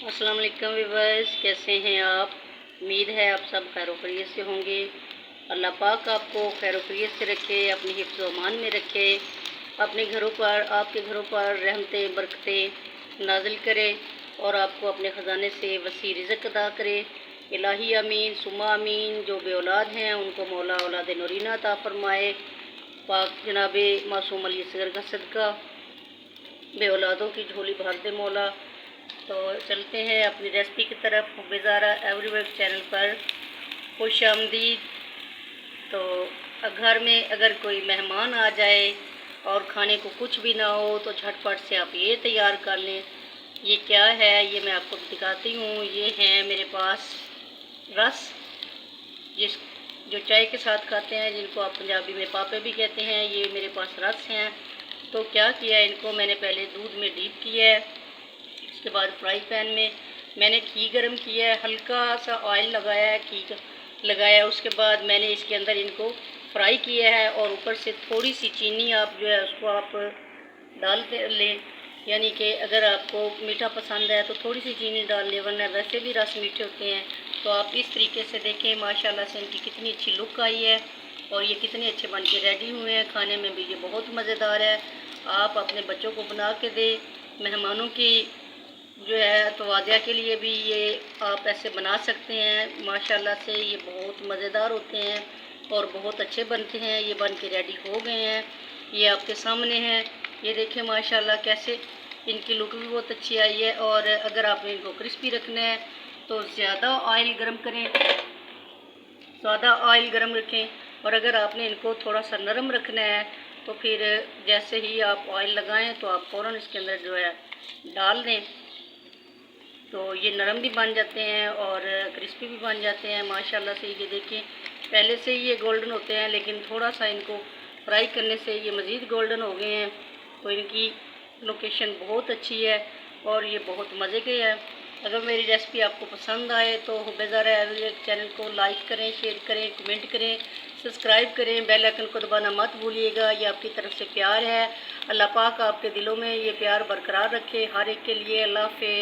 अस्सलाम वालेकुम व्यूअर्स, कैसे हैं आप। उम्मीद है आप सब खैर खैरियत से होंगे। अल्लाह पाक आपको खैर खैरियत से रखे, अपनी हिफ्ज़ व अमान में रखे, अपने घरों पर आपके घरों पर रहमतें बरकतें नाजिल करे और आपको अपने ख़जाने से वसी रिज़्क़ अता करे। इलाही आमीन सुम्मा आमीन। जो बे औलाद हैं उनको मौला औलाद नूरीना अता फ़रमाए। पाक जनाब मासूम अली असगर का सदका बे औलादों की झोली भर दे मौला। तो चलते हैं अपनी रेसिपी की तरफ। बेज़ारा एवरीवर्क चैनल पर खुश आमदीद। तो घर में अगर कोई मेहमान आ जाए और खाने को कुछ भी ना हो तो झटपट से आप ये तैयार कर लें। ये क्या है ये मैं आपको दिखाती हूँ। ये है मेरे पास रस, जिस जो चाय के साथ खाते हैं, जिनको आप पंजाबी में पापे भी कहते हैं। ये मेरे पास रस हैं। तो क्या किया, इनको मैंने पहले दूध में डीप किया है। उसके बाद फ्राई पैन में मैंने घी गरम किया है, हल्का सा ऑयल लगाया है, घी लगाया। उसके बाद मैंने इसके अंदर इनको फ्राई किया है और ऊपर से थोड़ी सी चीनी आप जो है उसको आप डाल लें। यानी कि अगर आपको मीठा पसंद है तो थोड़ी सी चीनी डाल लें, वरना वैसे भी रस मीठे होते हैं। तो आप इस तरीके से देखें, माशाल्लाह से इनकी कितनी अच्छी लुक आई है और ये कितने अच्छे बन के रेडी हुए हैं। खाने में भी ये बहुत मज़ेदार है। आप अपने बच्चों को बना के दें, मेहमानों की जो है तवाज़िया के लिए भी ये आप ऐसे बना सकते हैं। माशाल्लाह से ये बहुत मज़ेदार होते हैं और बहुत अच्छे बनते हैं। ये बन के रेडी हो गए हैं, ये आपके सामने हैं। ये देखें माशाल्लाह कैसे इनकी लुक भी बहुत अच्छी आई है। और अगर आपने इनको क्रिस्पी रखना है तो ज़्यादा ऑयल गरम करें, ज़्यादा ऑयल गरम रखें। और अगर आपने इनको थोड़ा सा नरम रखना है तो फिर जैसे ही आप ऑयल लगाएं तो आप फ़ौरन इसके अंदर जो है डाल दें। तो ये नरम भी बन जाते हैं और क्रिस्पी भी बन जाते हैं माशाल्लाह से। ये देखें पहले से ही ये गोल्डन होते हैं, लेकिन थोड़ा सा इनको फ्राई करने से ये मज़ीद गोल्डन हो गए हैं। तो इनकी लोकेशन बहुत अच्छी है और ये बहुत मज़े के है। अगर मेरी रेसिपी आपको पसंद आए तो बेज़ारा एवरीवर्क चैनल को लाइक करें, शेयर करें, कमेंट करें, सब्सक्राइब करें, बेल आइकन को दबाना मत भूलिएगा। ये आपकी तरफ से प्यार है। अल्लाह पाक आपके दिलों में ये प्यार बरकरार रखे हर एक के लिए। अल्लाह हाफ़िज़।